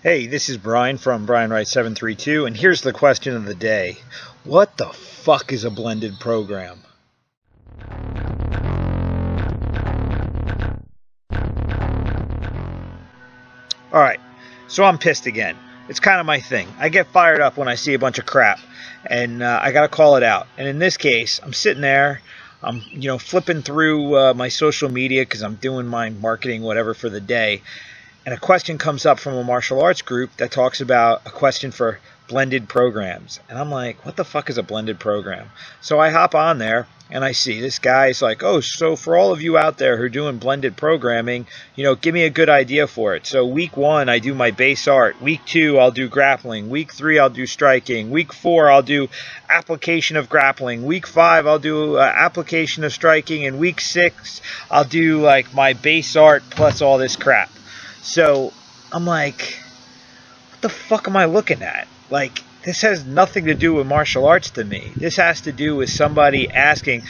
Hey, this is Brian from Wright 732, and here's the question of the day. What the fuck is a blended program? Alright, so I'm pissed again. It's kind of my thing. I get fired up when I see a bunch of crap, and I gotta call it out. And in this case, I'm sitting there, I'm flipping through my social media because I'm doing my marketing, whatever, for the day. And a question comes up from a martial arts group that talks about a question for blended programs. And I'm like, what the fuck is a blended program? So I hop on there and I see this guy's like, oh, so for all of you out there who are doing blended programming, give me a good idea for it. So week 1, I do my base art. Week 2, I'll do grappling. Week 3, I'll do striking. Week 4, I'll do application of grappling. Week 5, I'll do application of striking. And week 6, I'll do like my base art plus all this crap. So I'm like, what the fuck am I looking at? Like, this has nothing to do with martial arts to me. This has to do with somebody asking,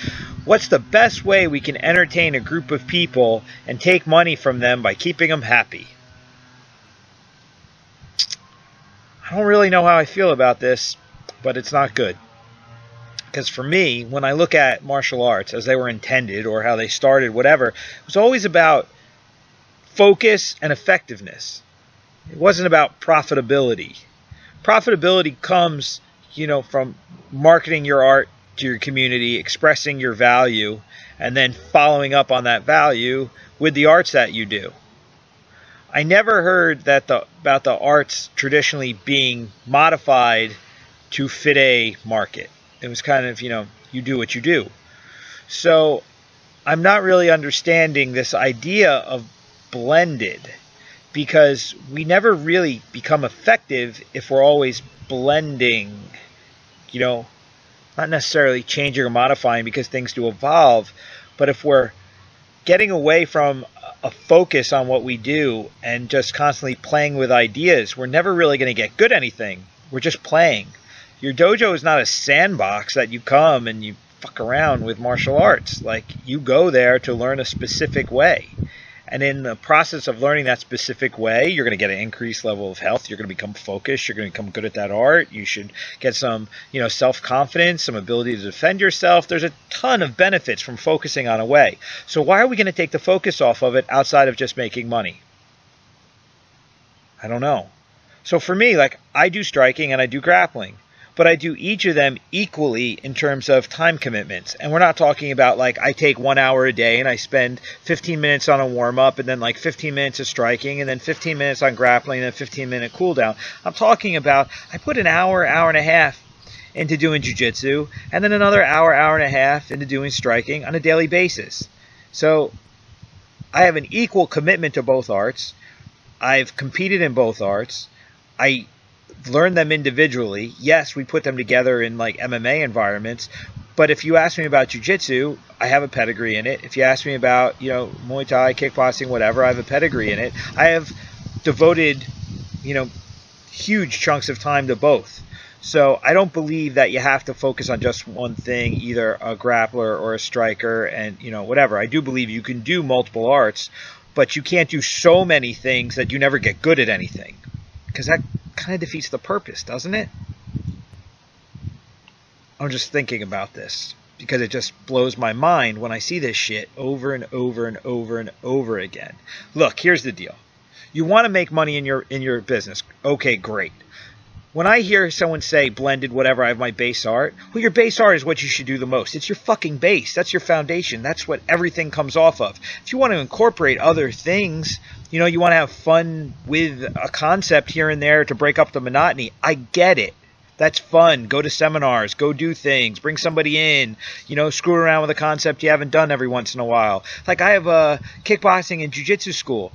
what's the best way we can entertain a group of people and take money from them by keeping them happy? I don't really know how I feel about this, but it's not good. Because for me, when I look at martial arts as they were intended or how they started, whatever, it was always about focus and effectiveness. It wasn't about profitability. Profitability comes, from marketing your art to your community, expressing your value, and then following up on that value with the arts that you do. I never heard that about the arts traditionally being modified to fit a market. It was kind of, you do what you do. So I'm not really understanding this idea of blended, because we never really become effective if we're always blending, not necessarily changing or modifying because things do evolve, but if we're getting away from a focus on what we do and just constantly playing with ideas, we're never really going to get good at anything. We're just playing. Your dojo is not a sandbox that you come and you fuck around with martial arts. Like, you go there to learn a specific way. And in the process of learning that specific way, you're going to get an increased level of health. You're going to become focused. You're going to become good at that art. You should get some, self-confidence, some ability to defend yourself. There's a ton of benefits from focusing on a way. So why are we going to take the focus off of it outside of just making money? I don't know. So for me, I do striking and I do grappling, but I do each of them equally in terms of time commitments. And we're not talking about I take 1 hour a day and I spend 15 minutes on a warm-up and then 15 minutes of striking and then 15 minutes on grappling and then 15-minute cooldown. I'm talking about I put an hour, hour and a half into doing jiu-jitsu and then another hour, hour and a half into doing striking on a daily basis. So I have an equal commitment to both arts. I've competed in both arts. I learn them individually. Yes, we put them together in MMA environments, but if you ask me about jiu-jitsu, I have a pedigree in it. If you ask me about, Muay Thai, kickboxing, whatever, I have a pedigree in it. I have devoted, huge chunks of time to both. So I don't believe that you have to focus on just one thing, either a grappler or a striker and, whatever. I do believe you can do multiple arts, but you can't do so many things that you never get good at anything, because that kind of defeats the purpose, doesn't it? I'm just thinking about this because it just blows my mind when I see this shit over and over and over and over again. Look, here's the deal. You want to make money in your business. Okay, great. When I hear someone say blended whatever, I have my base art. Well, your base art is what you should do the most. It's your fucking base. That's your foundation. That's what everything comes off of. If you want to incorporate other things, you want to have fun with a concept here and there to break up the monotony, I get it. That's fun. Go to seminars. Go do things. Bring somebody in. Screw around with a concept you haven't done every once in a while. I have a kickboxing and jiu-jitsu school.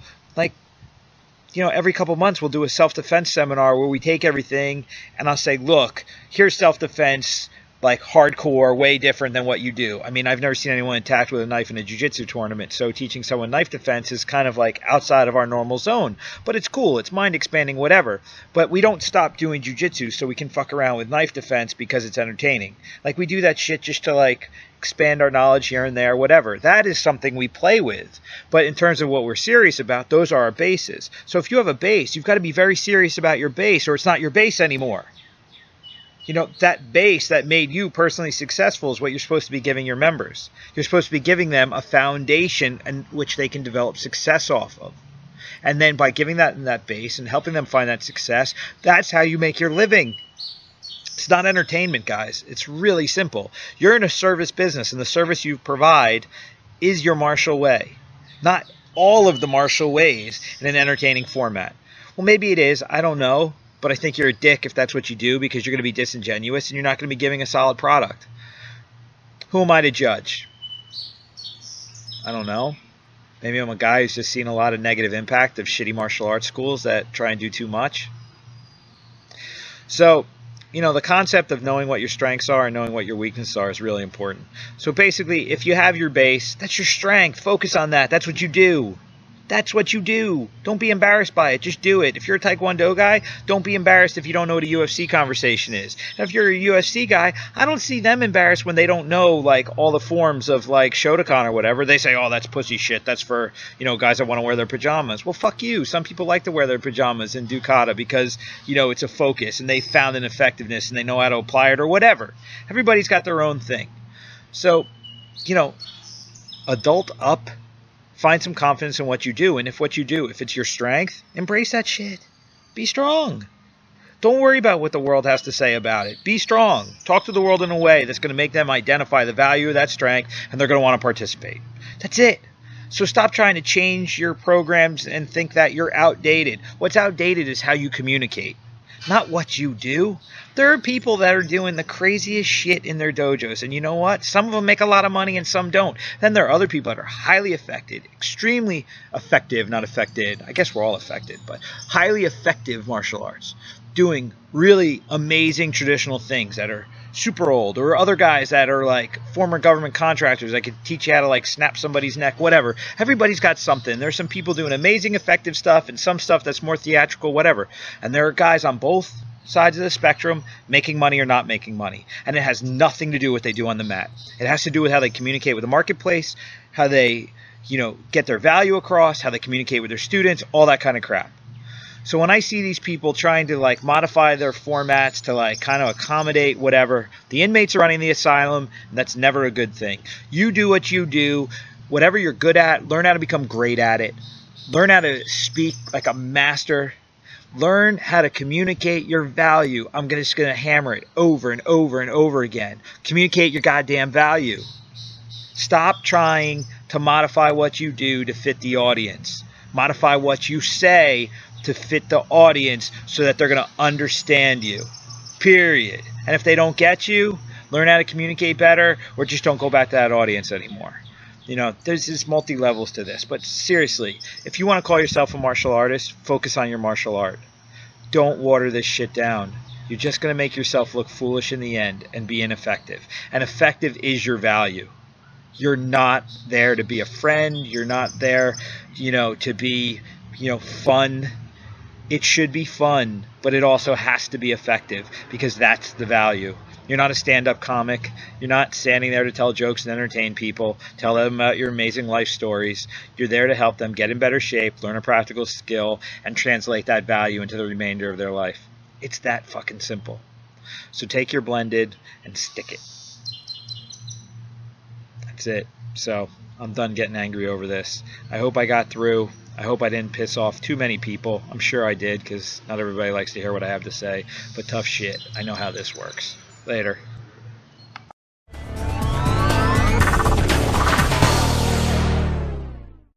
Every couple months we'll do a self-defense seminar where we take everything and I'll say, look, here's self-defense. like hardcore, way different than what you do. I mean, I've never seen anyone attacked with a knife in a jiu-jitsu tournament, so teaching someone knife defense is kind of like outside of our normal zone. But it's cool, it's mind expanding, whatever. But we don't stop doing jiu-jitsu so we can fuck around with knife defense because it's entertaining. Like, we do that shit just to like expand our knowledge here and there, whatever. That is something we play with. But in terms of what we're serious about, those are our bases. So if you have a base, you've got to be very serious about your base, or it's not your base anymore. You know, that base that made you personally successful is what you're supposed to be giving your members. You're supposed to be giving them a foundation in which they can develop success off of. And then by giving that in that base and helping them find that success, that's how you make your living. It's not entertainment, guys. It's really simple. You're in a service business, and the service you provide is your martial way. Not all of the martial ways in an entertaining format. Well, maybe it is. I don't know. But I think you're a dick if that's what you do, because you're going to be disingenuous and you're not going to be giving a solid product. Who am I to judge? I don't know. Maybe I'm a guy who's just seen a lot of negative impact of shitty martial arts schools that try and do too much. So, you know, the concept of knowing what your strengths are and knowing what your weaknesses are is really important. So basically, if you have your base, that's your strength. Focus on that. That's what you do. That's what you do. Don't be embarrassed by it. Just do it. If you're a Taekwondo guy, don't be embarrassed if you don't know what a UFC conversation is. And if you're a UFC guy, I don't see them embarrassed when they don't know, like, all the forms of, like, Shotokan or whatever. They say, oh, that's pussy shit. That's for, you know, guys that want to wear their pajamas. Well, fuck you. Some people like to wear their pajamas in Dukata because, you know, it's a focus and they found an effectiveness and they know how to apply it or whatever. Everybody's got their own thing. So, you know, adult up. Find some confidence in what you do. And if what you do, if it's your strength, embrace that shit. Be strong. Don't worry about what the world has to say about it. Be strong. Talk to the world in a way that's going to make them identify the value of that strength, and they're going to want to participate. That's it. So stop trying to change your programs and think that you're outdated. What's outdated is how you communicate, not what you do. There are people that are doing the craziest shit in their dojos, and you know what? Some of them make a lot of money and some don't. Then there are other people that are highly affected, extremely effective, not affected. I guess we're all affected, but highly effective martial arts, doing really amazing traditional things that are super old, or other guys that are like former government contractors that could teach you how to like snap somebody's neck, whatever. Everybody's got something. There's some people doing amazing effective stuff and some stuff that's more theatrical, whatever. And there are guys on both sides of the spectrum making money or not making money. And it has nothing to do with what they do on the mat. It has to do with how they communicate with the marketplace, how they, you know, get their value across, how they communicate with their students, all that kind of crap. So when I see these people trying to like modify their formats to like kind of accommodate whatever, the inmates are running the asylum, and that's never a good thing. You do what you do, whatever you're good at, learn how to become great at it. Learn how to speak like a master. Learn how to communicate your value. I'm just going to hammer it over and over and over again. Communicate your goddamn value. Stop trying to modify what you do to fit the audience. Modify what you say to fit the audience so that they're going to understand you. Period. And if they don't get you, learn how to communicate better, or just don't go back to that audience anymore. You know, there's just multi-levels to this. But seriously, if you want to call yourself a martial artist, focus on your martial art. Don't water this shit down. You're just going to make yourself look foolish in the end and be ineffective. And effective is your value. You're not there to be a friend. You're not there, you know, to be, you know, fun. It should be fun, but it also has to be effective, because that's the value. You're not a stand-up comic. You're not standing there to tell jokes and entertain people, tell them about your amazing life stories. You're there to help them get in better shape, learn a practical skill, and translate that value into the remainder of their life. It's that fucking simple. So take your blended and stick it. That's it. So I'm done getting angry over this. I hope I got through. I hope I didn't piss off too many people. I'm sure I did, because not everybody likes to hear what I have to say. But tough shit. I know how this works. Later.